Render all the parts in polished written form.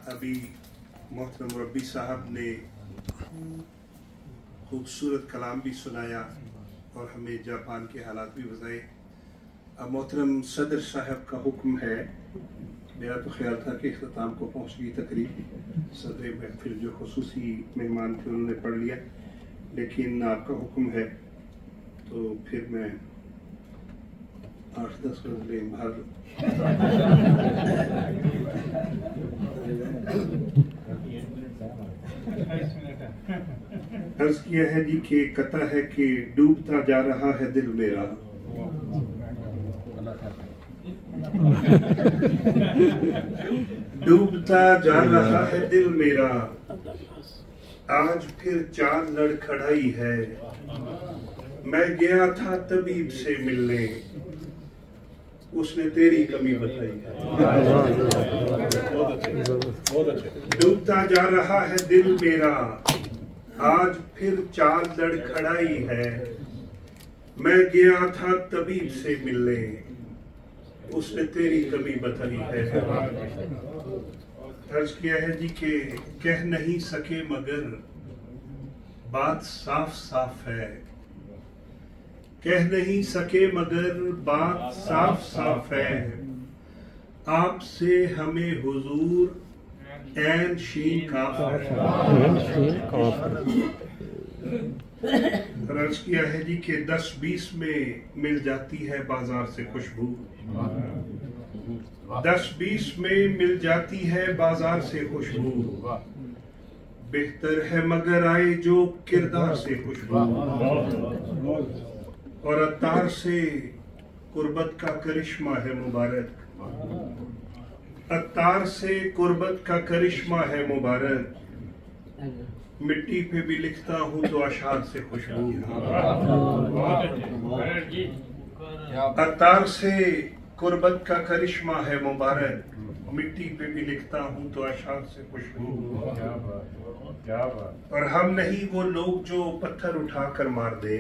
अभी मोहतरम मुरब्बी साहब ने खूबसूरत कलाम भी सुनाया और हमें जापान के हालात भी बताए। अब मोहतरम सदर साहब का हुक्म है। मेरा तो ख्याल था कि इख्तिताम को पहुँच गई तकरीब, सदर महफिल जो खुसूसी मेहमान थे उन्होंने पढ़ लिया, लेकिन आपका हुक्म है तो फिर मैं 8-10 गज़लें भर अर्ज किया है जी कि कथा है कि डूबता जा रहा है दिल मेरा, डूबता जा रहा है दिल मेरा, आज फिर चार लड़खड़ाई है। मैं गया था तबीब से मिलने, उसने तेरी कमी बताई है। डूबता जा रहा है दिल मेरा, आज फिर चार लड़खड़ाई है। मैं गया था तबीब से मिलने, उसने तेरी कमी बताई है। अर्ज किया है जी कि कह नहीं सके मगर बात साफ साफ है, कह नहीं सके मगर बात साफ साफ है। आपसे हमें हुजूर ऐन शीन काफ अर्ज किया है जी कि 10-20 में मिल जाती है बाजार से खुशबू, 10-20 में मिल जाती है बाजार से खुशबू। बेहतर है मगर आए जो किरदार से खुशबू, और अत्तार से कुर्बत का करिश्मा है मुबारक, अत्तार से कुर्बत का करिश्मा है मुबारक। मिट्टी पे भी लिखता हूँ तो अशार से खुशबू, अत्तार से कुर्बत का करिश्मा है मुबारक। मिट्टी पे भी लिखता हूँ तो अशार से खुशबू। और हम नहीं वो लोग जो पत्थर उठा कर मार दे,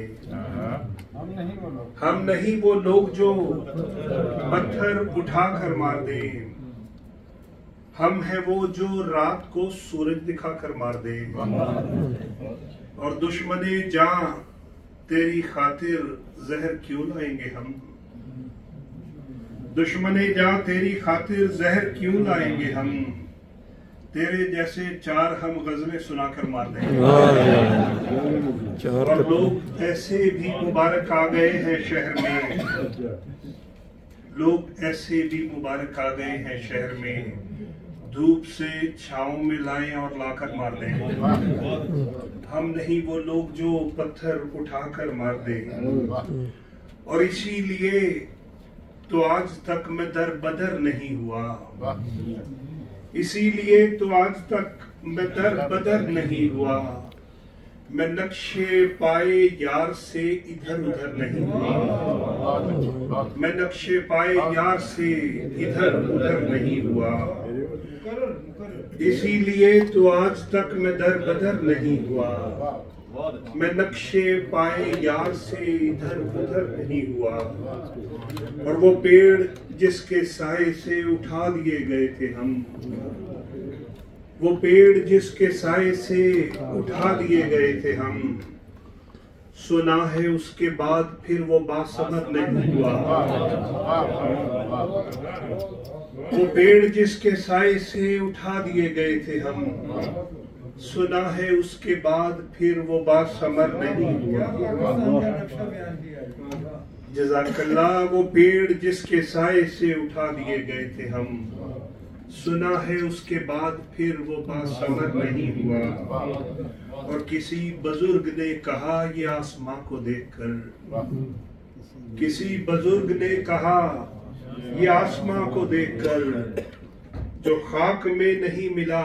हम नहीं वो लोग जो पत्थर उठा कर मार दे। हम है वो जो रात को सूरज दिखाकर मार दे। और दुश्मने जान तेरी खातिर जहर क्यों लाएंगे हम, दुश्मने जान तेरी खातिर जहर क्यों लाएंगे हम। तेरे जैसे चार हम गजलें सुनाकर मार देंगे। और लोग ऐसे भी मुबारक आ गए हैं शहर में, लोग ऐसे भी मुबारक आ गए हैं शहर में। धूप से छांव में लाएं और लाकर मार दें। हम नहीं वो लोग जो पत्थर उठाकर मार दें। और इसीलिए तो आज तक मैं दर बदर नहीं हुआ, इसीलिए तो आज तक मैं दर बदर नहीं हुआ। मैं नक्शे पाए यार से इधर उधर नहीं हुआ, मैं नक्शे पाए यार से इधर उधर नहीं हुआ। इसीलिए तो आज तक मैं दर बदर नहीं हुआ। मैं नक्शे पाए यार से इधर उधर नहीं हुआ। और वो पेड़ जिसके साए से उठा लिए गए थे हम, वो पेड़ जिसके साए से उठा लिए गए थे हम। सुना है उसके बाद फिर वो बासमर नहीं हुआ। वो पेड़ जिसके साए से उठा दिए गए थे हम, सुना है उसके बाद फिर वो बासमर नहीं हुआ। जज़ाकल्लाह। वो पेड़ जिसके साए से उठा दिए गए थे हम, सुना है उसके बाद फिर वो बासमर नहीं हुआ। और किसी बुजुर्ग ने कहा ये आसमां को देखकर, किसी बुजुर्ग ने कहा ये आसमां को देखकर, जो खाक में नहीं मिला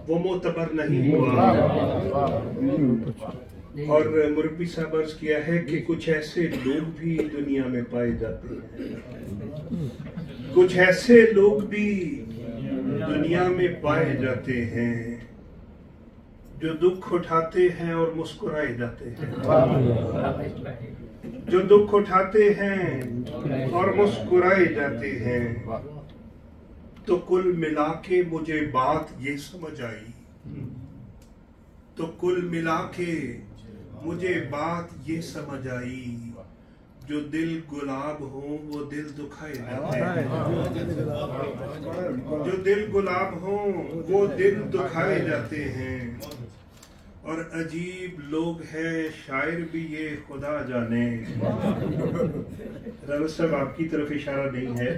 वो मोतबर नहीं हुआ। और मुरब्बी साहब अर्ज किया है कि कुछ ऐसे लोग भी दुनिया में पाए जाते हैं, कुछ ऐसे लोग भी दुनिया में पाए जाते हैं जो दुख उठाते हैं और मुस्कुराए जाते हैं, जो दुख उठाते हैं और मुस्कुराए जाते हैं। तो कुल मिला के मुझे बात ये समझ आई, तो कुल मिला के मुझे बात ये समझ आई, जो दिल गुलाब हो वो दिल दुखाए जाते हैं, जो दिल गुलाब हो वो दिल दुखाए जाते हैं। और अजीब लोग हैं शायर भी ये खुदा जाने। राना साहब आपकी तरफ इशारा नहीं है।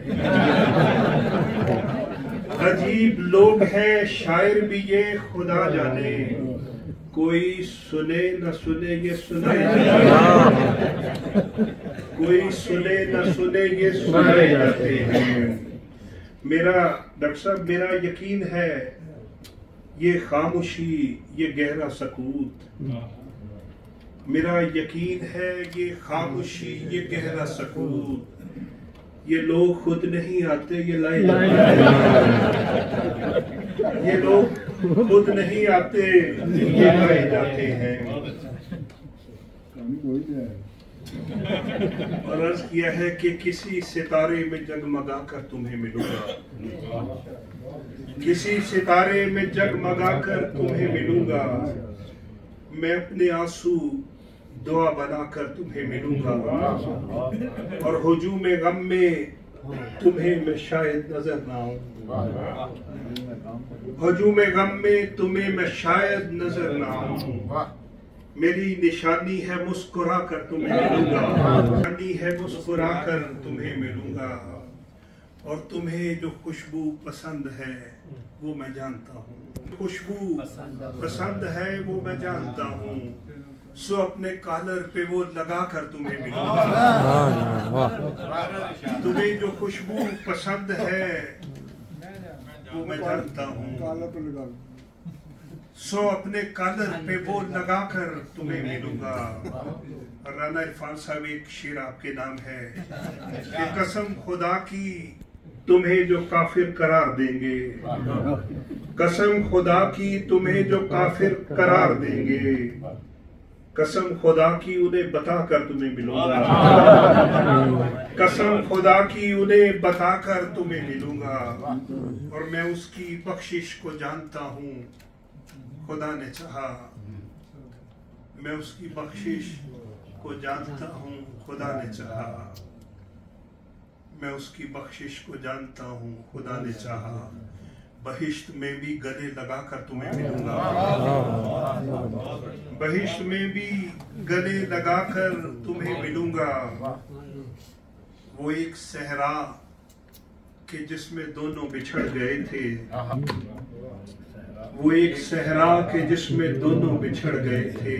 अजीब लोग हैं शायर भी ये खुदा जाने, कोई सुने न सुने ये सुनाए जाते, कोई सुने न सुने ये सुनाए जाते हैं। मेरा डॉक्टर साहब मेरा यकीन है ये खामोशी ये गहरा सकूत, मेरा यकीन है ये खामोशी ये गहरा सकूत, ये लोग खुद नहीं आते ये लाए जाते हैं, ये लोग खुद नहीं आते ये लाए जाते हैं। और अर्ज किया है कि किसी सितारे में जगमगा कर तुम्हें मिलूंगा, किसी सितारे में जगमगा कर तुम्हें मिलूंगा, मैं अपने आंसू दुआ बनाकर तुम्हें मिलूंगा, और हुजूम गम में तुम्हें मैं शायद नजर ना आऊं, हुजूम गम में तुम्हें मैं शायद नजर ना आऊं। मेरी निशानी है मुस्कुरा कर तुम्हें मिलूंगा, निशानी है मुस्कुरा कर तुम्हें मिलूंगा, और तुम्हें जो खुशबू पसंद है वो मैं जानता हूँ, खुशबू पसंद है वो मैं जानता हूँ, सो अपने कॉलर पे वो लगा कर तुम्हें मिलूंगा। तुम्हें जो खुशबू पसंद है वो मैं जानता हूँ, सो अपने कॉलर पे वो लगा कर तुम्हें मिलूंगा। राना इरफान साहब एक शेर आपके नाम है कि कसम खुदा की तुम्हें जो काफिर करार देंगे, कसम खुदा की तुम्हें जो काफिर करार देंगे, कसम खुदा की उन्हें बताकर तुम्हें मिलूंगा, कसम खुदा की उन्हें बताकर तुम्हें मिलूंगा, और मैं उसकी बख्शिश को जानता हूँ खुदा ने चाहा, मैं उसकी बख्शिश को जानता हूँ खुदा ने चाहा, मैं उसकी बख्शिश को जानता हूँ खुदा ने चाहा, बहिश्त में भी गले लगाकर तुम्हें मिलूंगा, बहिश्त में भी गले लगाकर तुम्हें मिलूंगा। वो एक सहरा के जिसमें दोनों बिछड़ गए थे, वो एक सहरा के जिसमें दोनों बिछड़ गए थे,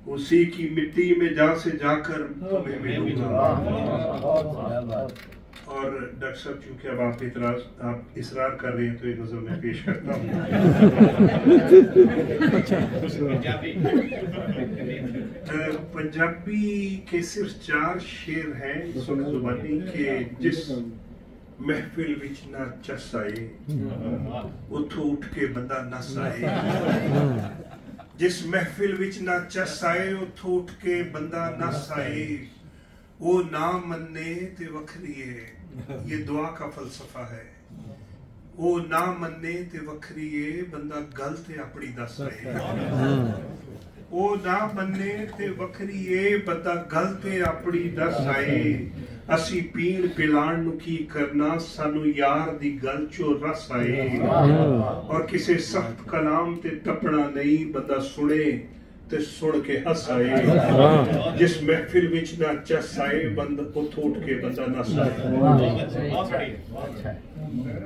उसी की मिट्टी में जा से जाकर तुम्हें मिलूंगा। और डॉक्टर साहब चूंकि अब आप इसरार कर रहे हैं तो एक गजल मैं पेश करता हूँ। पंजाबी के सिर्फ 4 शेर हैं जुबानी के, जिस महफिल विच ना चस आए उठो उठ के बंदा नस आए, जिस महफिल विच ना चस आए उठो उठ के बंदा नस आए, वो ना मन्ने ते वखरी है, ये दुआ का फलसफा है, वो ना मन्ने ते वखरी है बंदा गलत अपनी दस रहे, वो ना मन्ने ते वखरी है बंदा गलत अपनी दस आए, असी पीण पिलाण नू की करना सानू यार दी गल चो रस आए, और किसी सख्त कलाम ते टपना नहीं बंदा सुने ते सुन के हस आए, जिस महफिल विच ना चस आए बंदा उठ उठ के बंदा नस आए।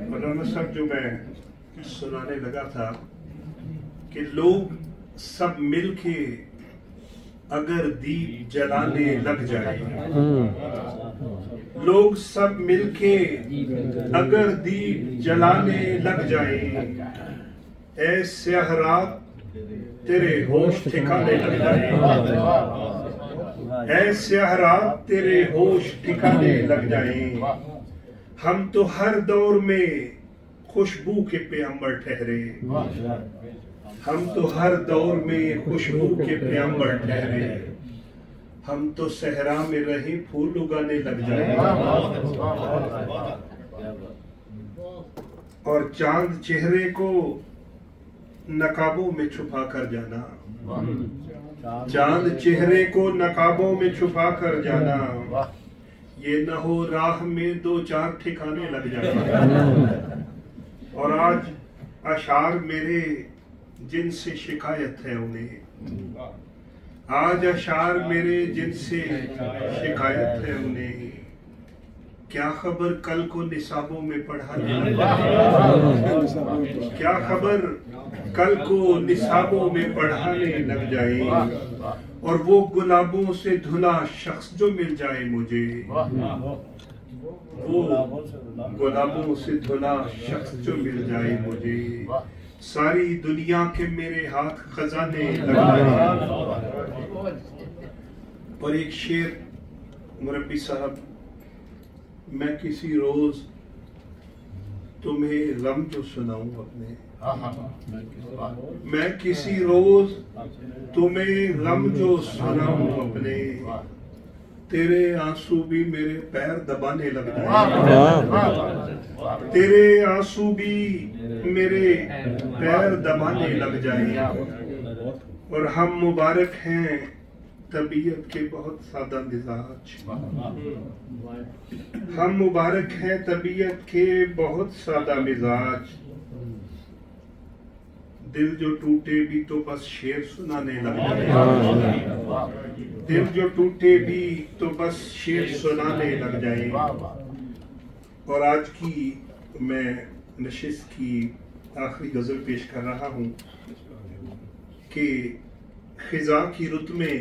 मौलाना साहब जो मैं सुनाने लगा था कि लोग सब मिलके अगर दीप जलाने लग जाए, लोग सब मिलके अगर दीप जलाने लग जाए, ऐ स्याह रात तेरे होश ठिकाने लग जाए, ऐ स्याह रात तेरे होश ठिकाने लग जाए, हम तो हर दौर में खुशबू के पैगंबर ठहरे, हम तो हर दौर में खुशबू के पैगंबर ठहरे, हम तो सहरा में रहे फूल उगाने लग जाए। और चांद चेहरे को नकाबों में छुपा कर जाना, चांद चेहरे को नकाबों में छुपा कर जाना, ये न हो राह में दो चार ठिकाने लग जाना। और आज अशार मेरे जिनसे शिकायत है उन्हें, आज अशार मेरे जिनसे शिकायत है उन्हें, क्या खबर कल को निसाबों में पढ़ाने लग जाए, क्या खबर कल को निसाबों में पढ़ाने लग जाए, और वो गुलाबों से धुला शख्स जो मिल जाए मुझे, वो गुलाबों से धुला शख्स जो मिल जाए मुझे, सारी दुनिया के मेरे हाथ खजाने लग जाए। और एक शेर मुरब्बी साहब, मैं किसी रोज तुम्हें गम जो सुनाऊं अपने, मैं किसी रोज तुम्हें गम जो सुनाऊं अपने, तेरे आंसू भी मेरे पैर दबाने लग जाए, तेरे आंसू भी मेरे पैर दबाने लग जाए। और हम मुबारक हैं तबीयत के बहुत सादा मिजाज, हम मुबारक हैं तबीयत के बहुत सादा मिजाज, दिल जो टूटे भी तो बस शेर सुनाने लग जाए, दिल जो टूटे भी तो बस शेर सुनाने लग जाए। और आज की मैं नशिस्त की आखिरी गजल पेश कर रहा हूँ कि खिजा की रुत में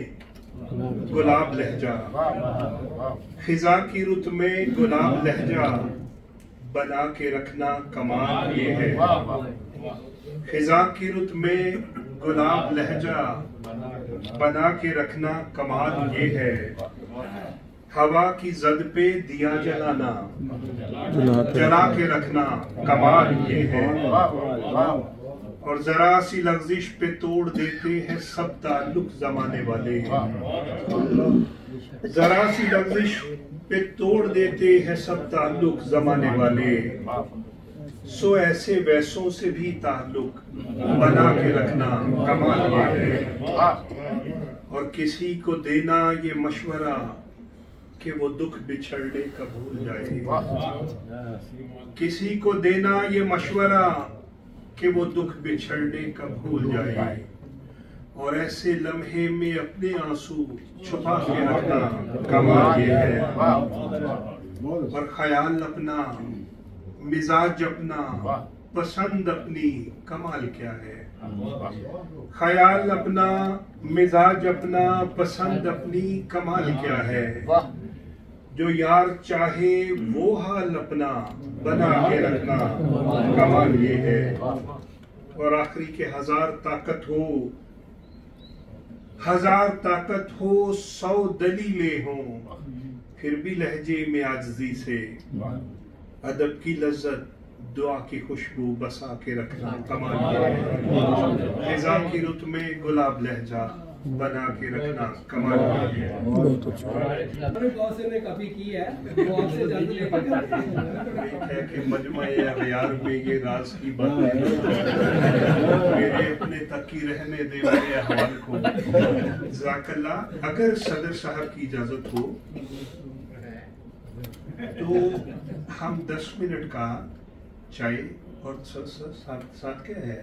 गुलाब लहजा, खिजा की रुत में गुलाब लहजा, बना के रखना कमाल ये है, खिजा की रुत में गुलाब लहजा, बना के रखना कमाल ये है, हवा की जद पे दिया जलाना, जला के रखना कमाल ये है, और जरा सी लफ्जिश पे तोड़ देते हैं सब ताल्लुक जमाने वाले, जरा सी लफ्जिश पे तोड़ देते हैं सब ताल्लुक जमाने वाले, सो ऐसे वैसों से भी ताल्लुक बना के रखना कमाल ये है। और किसी को देना ये मशवरा कि वो दुख बिछड़ने का भूल जाए, किसी को देना ये मशवरा कि वो दुख बिछड़ने का भूल जाए, और ऐसे लम्हे में अपने आंसू छुपा के रखना कमाल ये है। और ख्याल अपना, मिजाज अपना, पसंद अपनी, कमाल क्या है, ख्याल अपना, मिजाज अपना, पसंद अपनी, कमाल क्या है, जो यार चाहे वो हाल अपना बना के रखना कमाल ये है। और आखिरी के हजार ताकत हो, हजार ताकत हो, 100 दलीलें हो, फिर भी लहजे में आजिज़ी से अदब की लज्जत, दुआ की खुशबू बसा के रखना कमाल ये है, खिजा की रुत में गुलाब लहजा, बना के रखना कमाल है। बहुत अच्छा ने काफी की है, वो आपसे जल्द है कि मजमा-ए अग़यार में ये राज की बात है, मेरे अपने तक की रहने दे मेरे अहवाल को। जज़ाकल्लाह। अगर सदर साहब की इजाजत हो तो हम 10 मिनट का चाय और साथ क्या है